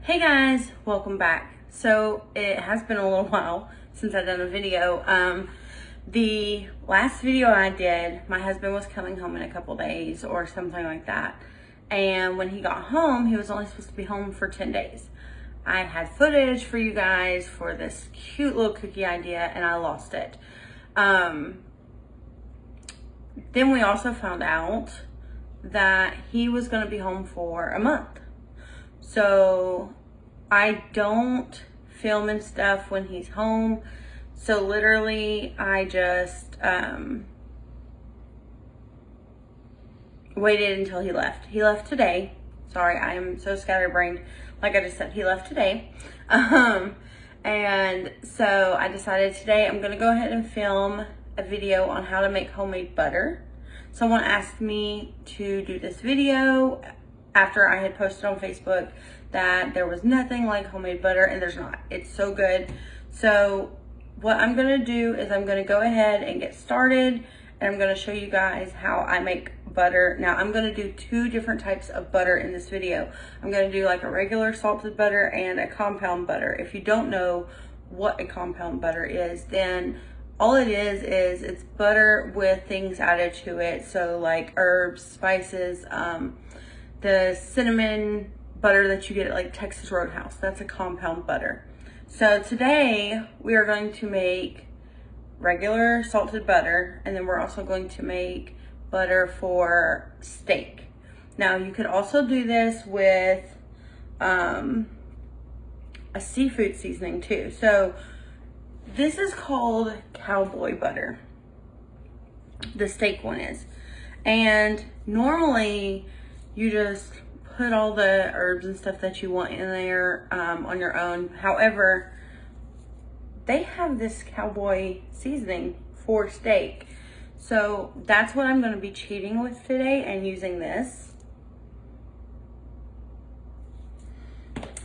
Hey guys, welcome back. So it has been a little while since I've done a video. The last video I did, my husband was coming home in a couple days or something like that. And when he got home, he was only supposed to be home for 10 days. I had footage for you guys for this cute little cookie idea and I lost it. Then we also found out that he was gonna be home for a month. So I don't film and stuff when he's home. So literally I just waited until he left. He left today. Sorry, I am so scatterbrained. Like I just said, he left today. And so I decided today I'm gonna go ahead and film a video on how to make homemade butter. Someone asked me to do this video after I had posted on Facebook that there was nothing like homemade butter, and there's not. It's so good. So what I'm gonna do is I'm gonna go ahead and get started, and I'm gonna show you guys how I make butter. Now I'm gonna do two different types of butter in this video. I'm gonna do like a regular salted butter and a compound butter. If you don't know what a compound butter is, then all it is it's butter with things added to it. So like herbs, spices, the cinnamon butter that you get at like Texas Roadhouse, that's a compound butter. So today we are going to make regular salted butter, and then we're also going to make butter for steak. Now you could also do this with a seafood seasoning too. So this is called cowboy butter. The steak one is. And normally you just put all the herbs and stuff that you want in there on your own. However, they have this cowboy seasoning for steak. So that's what I'm gonna be cheating with today and using this.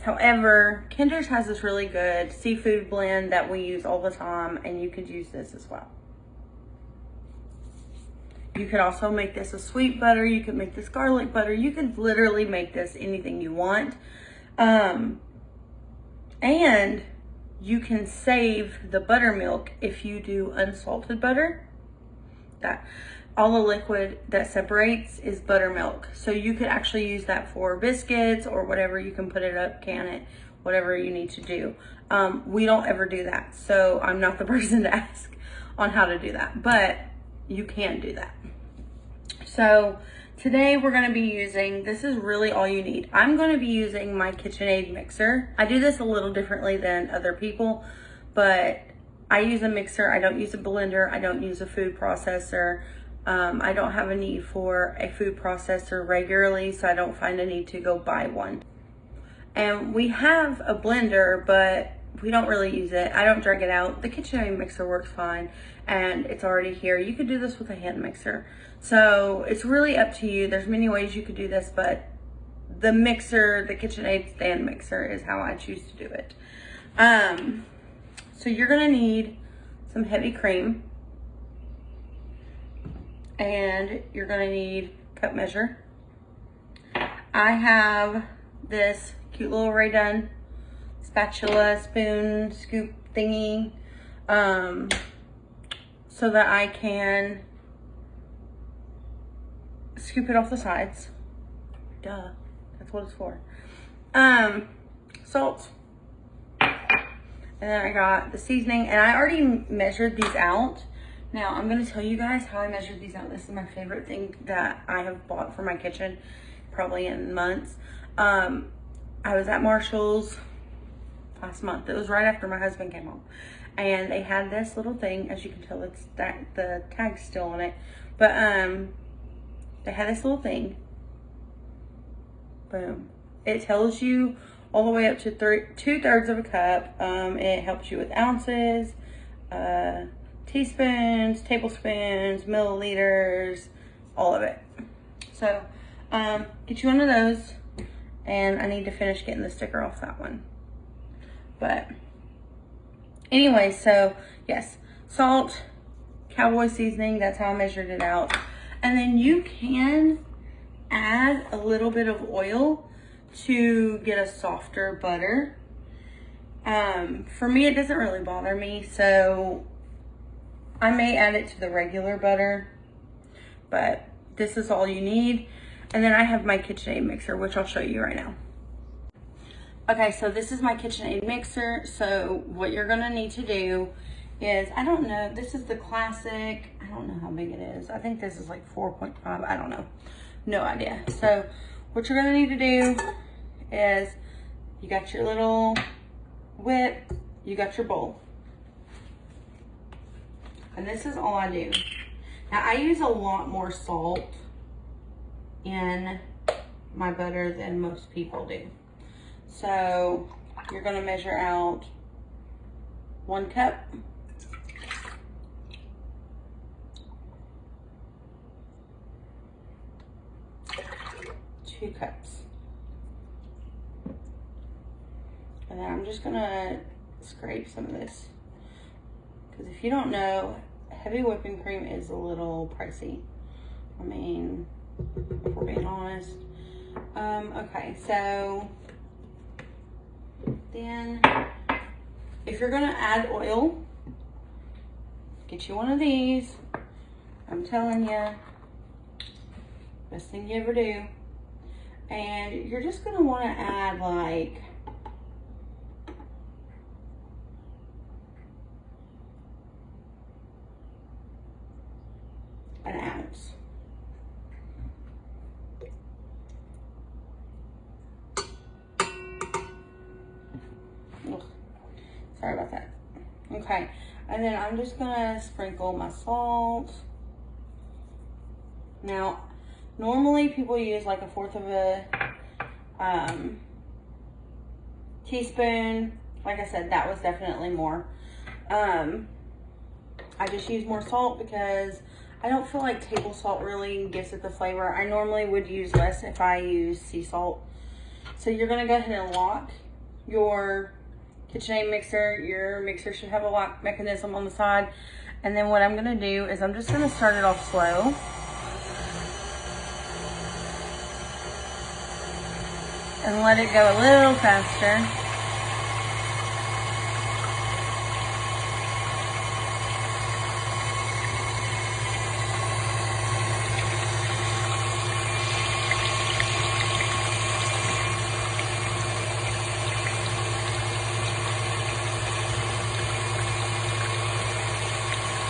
However, Kinder's has this really good seafood blend that we use all the time, and you could use this as well. You could also make this a sweet butter. You could make this garlic butter. You could literally make this anything you want. And you can save the buttermilk if you do unsalted butter. That all the liquid that separates is buttermilk. So you could actually use that for biscuits or whatever. You can put it up, can it, whatever you need to do. We don't ever do that. So I'm not the person to ask on how to do that, but you can do that. So today we're gonna be using, this is really all you need. I'm gonna be using my KitchenAid mixer. I do this a little differently than other people, but I use a mixer. I don't use a blender. I don't use a food processor. I don't have a need for a food processor regularly, so I don't find a need to go buy one. And we have a blender, but we don't really use it. I don't drag it out. The KitchenAid mixer works fine, and it's already here. You could do this with a hand mixer. So it's really up to you. There's many ways you could do this, but the mixer, the KitchenAid stand mixer, is how I choose to do it. So you're gonna need some heavy cream, and you're gonna need cup measure. I have this cute little Rae Dunn spatula, spoon, scoop thingy, so that I can scoop it off the sides. Duh, that's what it's for. Salt. And then I got the seasoning, and I already measured these out. Now I'm gonna tell you guys how I measured these out. This is my favorite thing that I have bought for my kitchen, probably in months. I was at Marshall's last month. It was right after my husband came home, and they had this little thing. As you can tell, it's that the tag's still on it, but they had this little thing. Boom. It tells you all the way up to 2/3 of a cup. It helps you with ounces, teaspoons, tablespoons, milliliters, all of it. So get you one of those, and I need to finish getting the sticker off that one. But anyway, so yes, salt, cowboy seasoning, that's how I measured it out. And then you can add a little bit of oil to get a softer butter. For me, it doesn't really bother me, so I may add it to the regular butter, but this is all you need. And then I have my KitchenAid mixer, which I'll show you right now. Okay, so this is my KitchenAid mixer. So what you're gonna need to do is, I don't know, this is the classic, I don't know how big it is. I think this is like 4.5, I don't know, no idea. So what you're gonna need to do is, you got your little whip, you got your bowl. And this is all I do. Now I use a lot more salt in my butter than most people do. So you're gonna measure out 1 cup. Two cups. And then I'm just gonna scrape some of this. Because if you don't know, heavy whipping cream is a little pricey. I mean, if we're being honest. Okay, so then if you're gonna add oil, get you one of these. I'm telling you, best thing you ever do. And you're just gonna wanna add like an ounce. Ugh. Sorry about that. Okay, and then I'm just gonna sprinkle my salt. Now, normally people use like 1/4 of a teaspoon. Like I said, that was definitely more. I just use more salt because I don't feel like table salt really gives it the flavor. I normally would use less if I use sea salt. So you're gonna go ahead and lock your KitchenAid mixer. Your mixer should have a lock mechanism on the side. And then what I'm gonna do is I'm just gonna start it off slow. And let it go a little faster.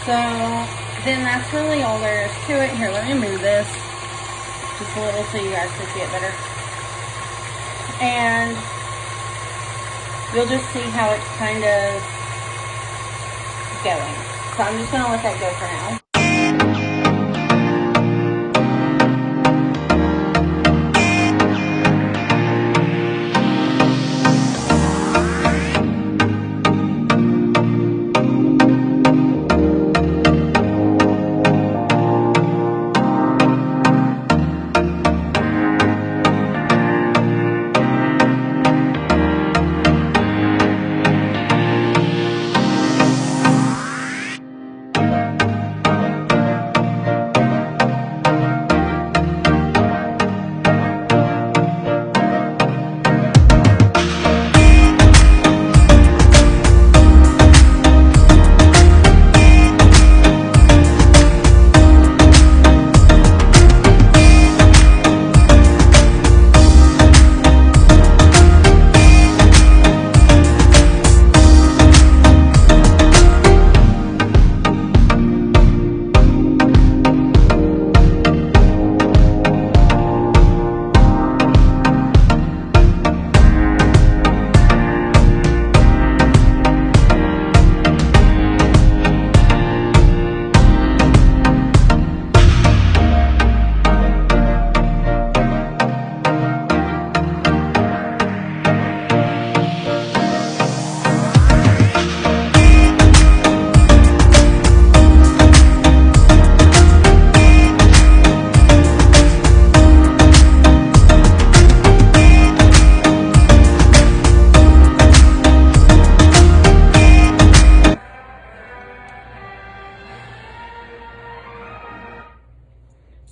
So then that's really all there is to it. Here, let me move this just a little so you guys can see it better. And you'll just see how it's kind of going. So I'm just gonna let that go for now.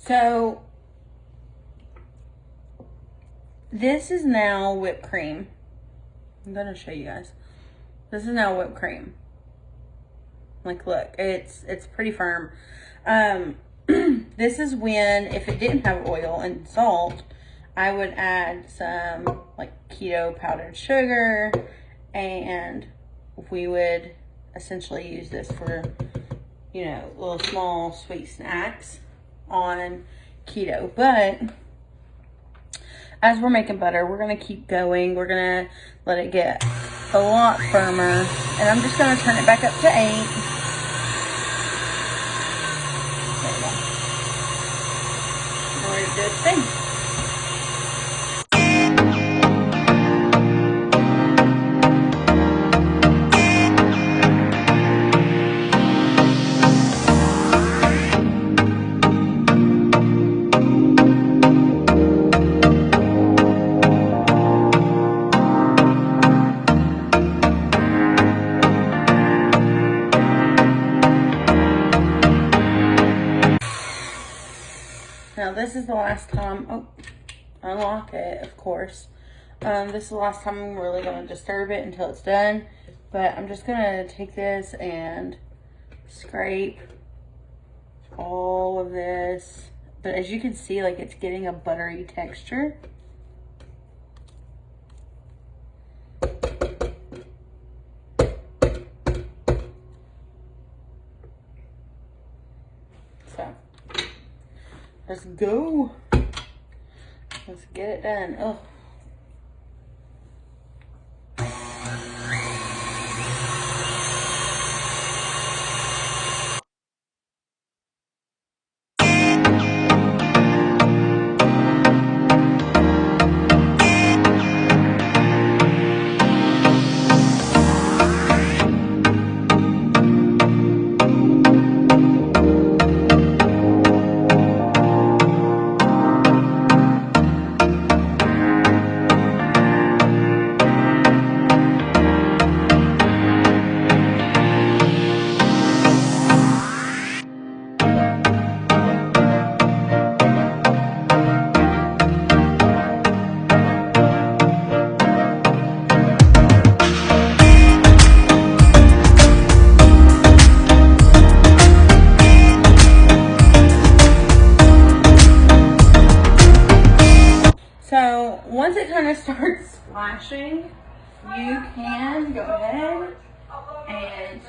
So this is now whipped cream. I'm gonna show you guys. This is now whipped cream. Like, look, it's pretty firm. This is when, if it didn't have oil and salt, I would add some like keto powdered sugar, and we would essentially use this for, you know, little small sweet snacks on keto. But as we're making butter, we're gonna keep going. We're gonna let it get a lot firmer, and I'm just gonna turn it back up to 8. There we go. Now we're gonna do its thing. Now this is the last time, unlock it, of course. This is the last time I'm really gonna disturb it until it's done. But I'm just gonna take this and scrape all of this. But as you can see, like, it's getting a buttery texture. So, let's go. Let's get it done. Oh. So once it kind of starts splashing, you can go ahead and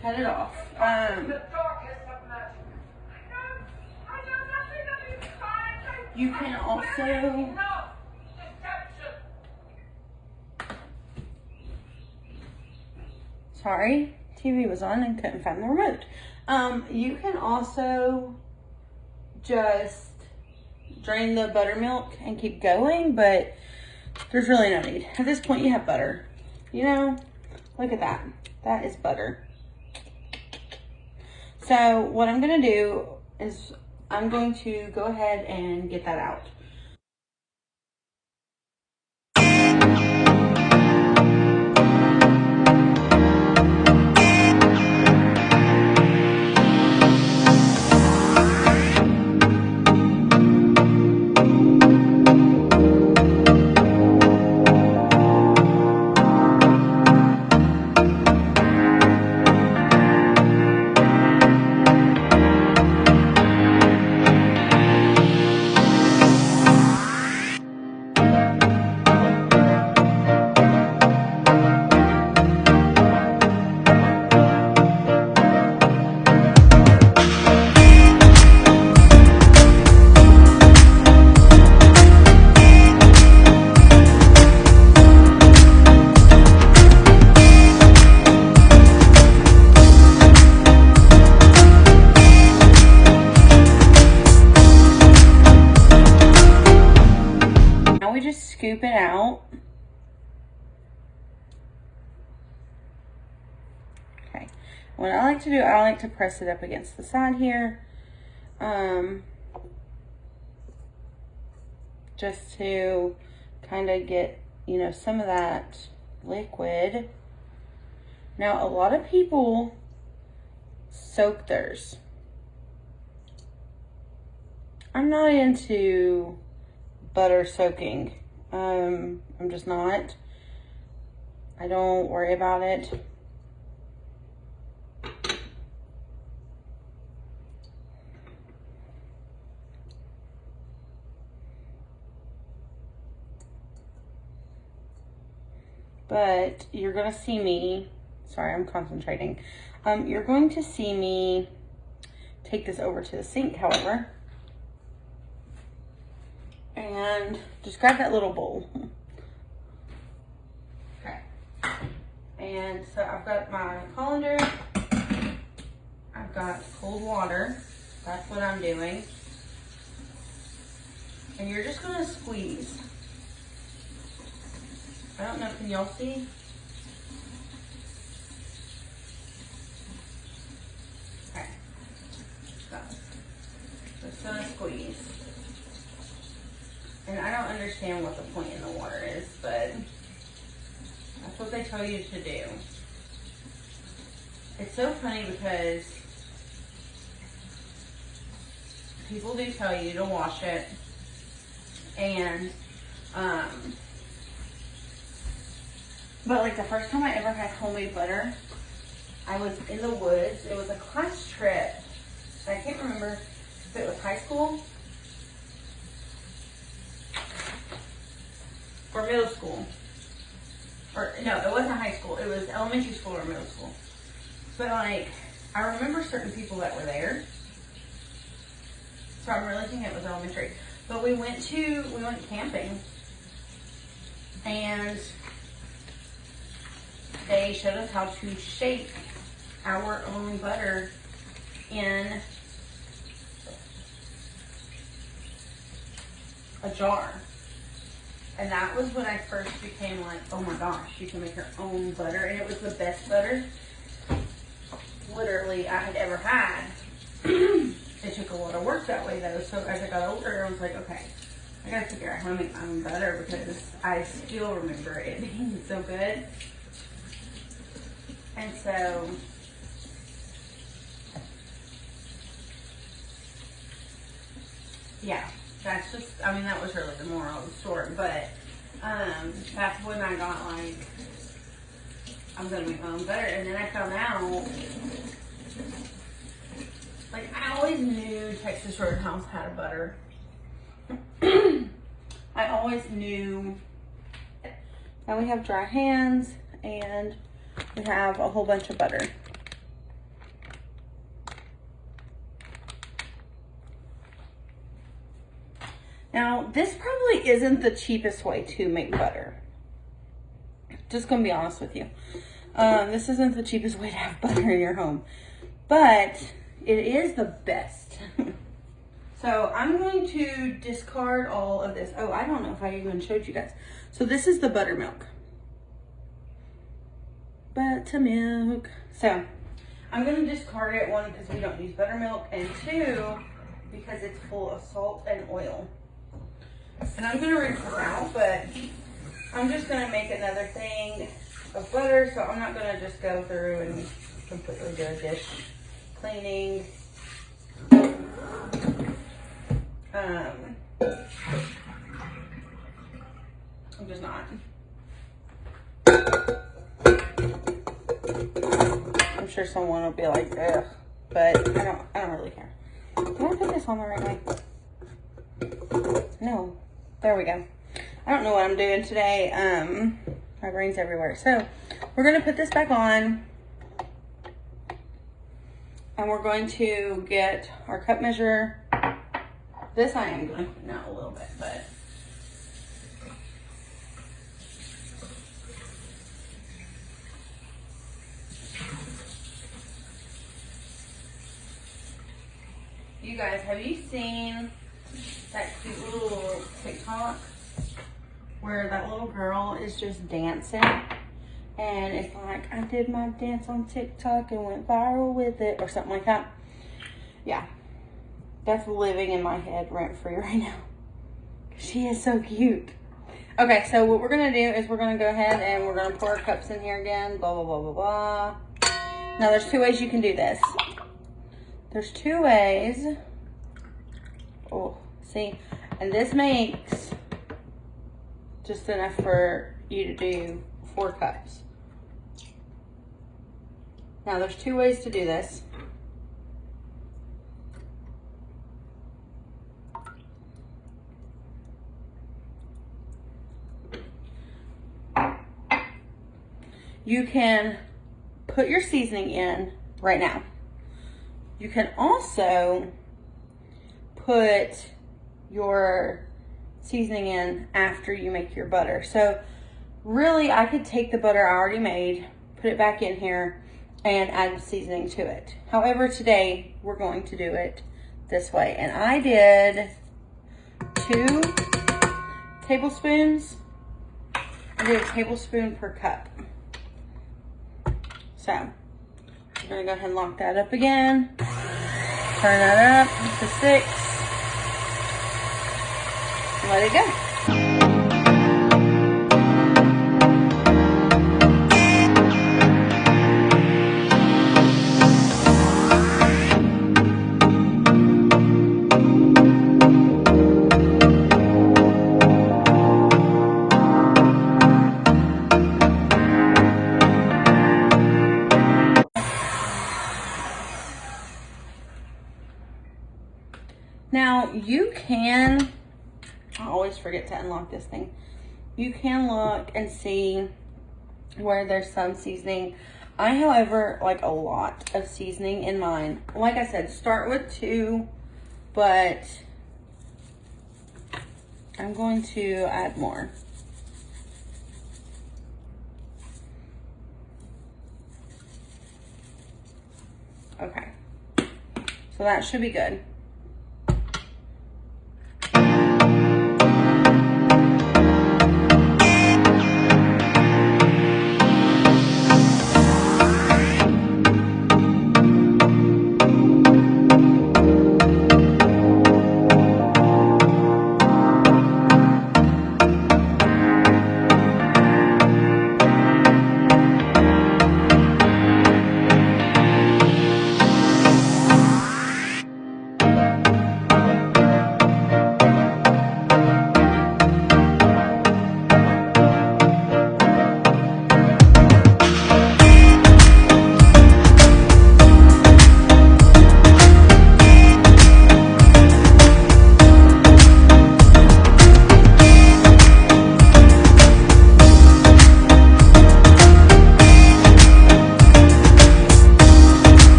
cut it off. You can also sorry, TV was on and couldn't find the remote. You can also just drain the buttermilk and keep going, but there's really no need. At this point, you have butter. You know, look at that. That is butter. So what I'm gonna do is I'm going to go ahead and get that out. Scoop it out. Okay. What I like to do, I like to press it up against the side here. Just to kind of get, you know, some of that liquid. Now, a lot of people soak theirs. I'm not into butter soaking I'm just not. I don't worry about it. But you're gonna see me, sorry, I'm concentrating. You're going to see me take this over to the sink, however. And just grab that little bowl. Okay. And so I've got my colander. I've got cold water. That's what I'm doing. And you're just gonna squeeze. I don't know, can y'all see? Okay. So, just gonna squeeze. And I don't understand what the point in the water is, but that's what they tell you to do. It's so funny because people do tell you to wash it, and but like the first time I ever had homemade butter, I was in the woods. It was a class trip. I can't remember if it was high school or middle school. Or no, it wasn't high school. It was elementary school or middle school. But like, I remember certain people that were there. So I'm really thinking it was elementary. But we went camping, and they showed us how to shake our own butter in a jar. And that was when I first became like, oh my gosh, you can make your own butter. And it was the best butter literally I had ever had. It took a lot of work that way though. So as I got older, I was like, okay, I gotta figure out how to make my own butter, because I still remember it being so good. And so, yeah, that's just, I mean, that was really the moral of the story. But that's when I got like, I'm gonna make my own butter. And then I found out, like, I always knew Texas Roadhouse had a butter. I always knew. Now we have dry hands, and we have a whole bunch of butter. Now, this probably isn't the cheapest way to make butter. Just gonna be honest with you. This isn't the cheapest way to have butter in your home, but it is the best. So I'm going to discard all of this. Oh, I don't know if I even showed you guys. So this is the buttermilk. Buttermilk. So I'm going to discard it, one, because we don't use buttermilk, and two, because it's full of salt and oil. And I'm going to rinse this out, but I'm just going to make another thing of butter, so I'm not going to just go through and completely do a dish cleaning. I'm just not. I'm sure someone will be like, ugh, but I don't really care. Did I put this on the right way? No. There we go. I don't know what I'm doing today. My brain's everywhere. So we're gonna put this back on, and we're going to get our cup measure. This I am going to clean out a little bit, but you guys, have you seen that cute little TikTok where that little girl is just dancing? And it's like, I did my dance on TikTok and went viral with it, or something like that. Yeah. That's living in my head rent-free right now. She is so cute. Okay, so what we're going to do is we're going to go ahead and we're going to pour our cups in here again. Blah, blah, blah, blah, blah. Now, there's two ways you can do this. There's two ways. Oh, see? And this makes just enough for you to do 4 cups. Now there's 2 ways to do this. You can put your seasoning in right now. You can also put your seasoning in after you make your butter. So really, I could take the butter I already made, put it back in here, and add the seasoning to it. However, today we're going to do it this way. And I did 2 tablespoons. I did a tablespoon per cup. So I'm gonna go ahead and lock that up again. Turn that up to 6. Let it go. Now you can, I always forget to unlock this thing. You can look and see where there's some seasoning. I, however, like a lot of seasoning in mine. Like I said, start with 2, but I'm going to add more. Okay, so that should be good.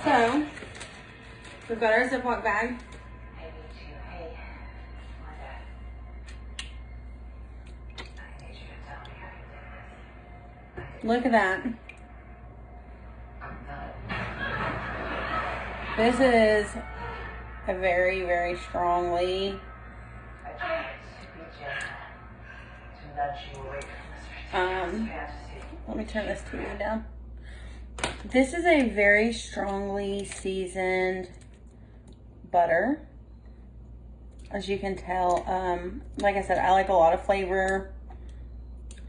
So, we've got our Ziploc bag. Look at that. This is a very, very strongly let me turn this TV down. This is a very strongly seasoned butter. As you can tell, like I said, I like a lot of flavor.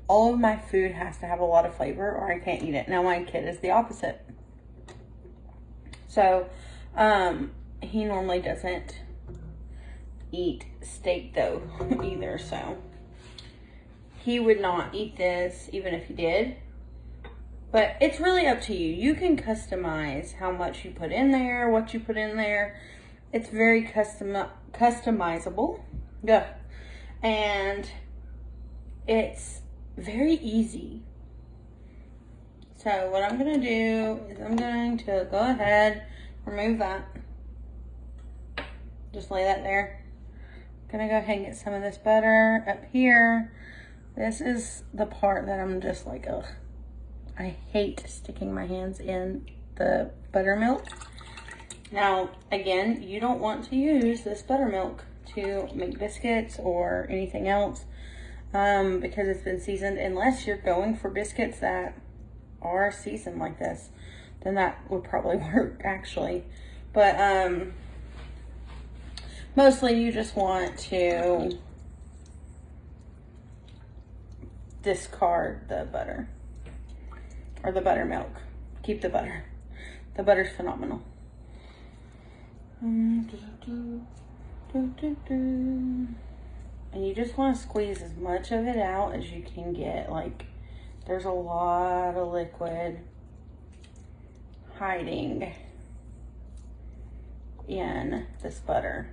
All of my food has to have a lot of flavor or I can't eat it. Now my kid is the opposite. So, he normally doesn't eat steak though either, so he would not eat this even if he did. But it's really up to you. You can customize how much you put in there, what you put in there. It's very customizable. Yeah. And it's very easy. So what I'm going to do is I'm going to go ahead, remove that. Just lay that there. I'm going to go ahead and get some of this butter up here. This is the part that I'm just like, ugh. I hate sticking my hands in the buttermilk. Now, again, you don't want to use this buttermilk to make biscuits or anything else because it's been seasoned. Unless you're going for biscuits that are seasoned like this, then that would probably work actually. But mostly you just want to discard the butter. Or the buttermilk. Keep the butter. The butter's phenomenal. And you just want to squeeze as much of it out as you can get. Like, there's a lot of liquid hiding in this butter.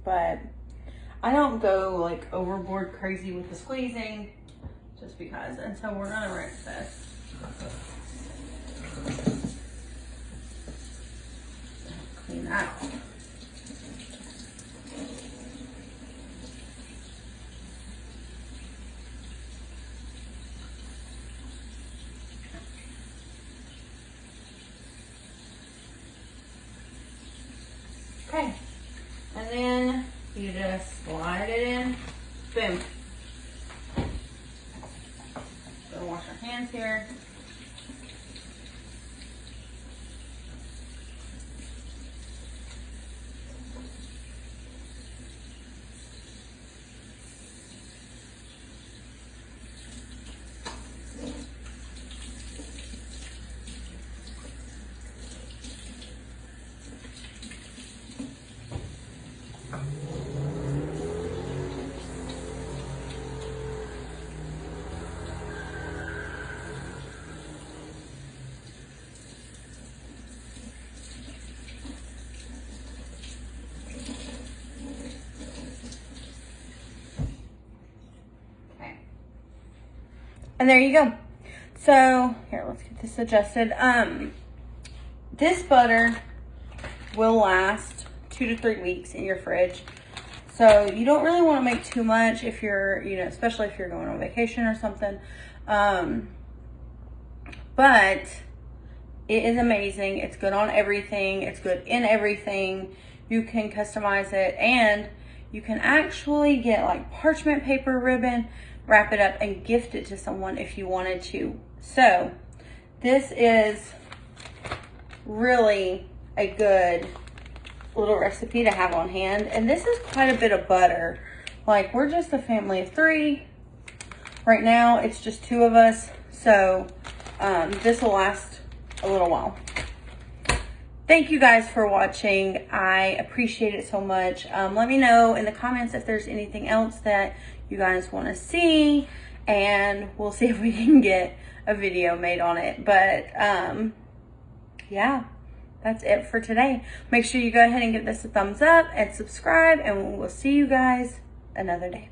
But I don't go like overboard crazy with the squeezing just because. And so we're gonna rinse this. Clean that off. Okay, and then you just slide it in, boom. Gonna wash our hands here. And there you go. So here, let's get this adjusted. This butter will last 2 to 3 weeks in your fridge. So you don't really want to make too much if you're, you know, especially if you're going on vacation or something. But it is amazing. It's good on everything. It's good in everything. You can customize it, and you can actually get like parchment paper ribbon, wrap it up and gift it to someone if you wanted to. So this is really a good little recipe to have on hand. And this is quite a bit of butter. Like, we're just a family of 3. Right now, it's just 2 of us. So this will last a little while. Thank you guys for watching. I appreciate it so much. Let me know in the comments if there's anything else that you guys want to see, and we'll see if we can get a video made on it. But yeah, that's it for today. Make sure you go ahead and give this a thumbs up and subscribe, and we'll see you guys another day.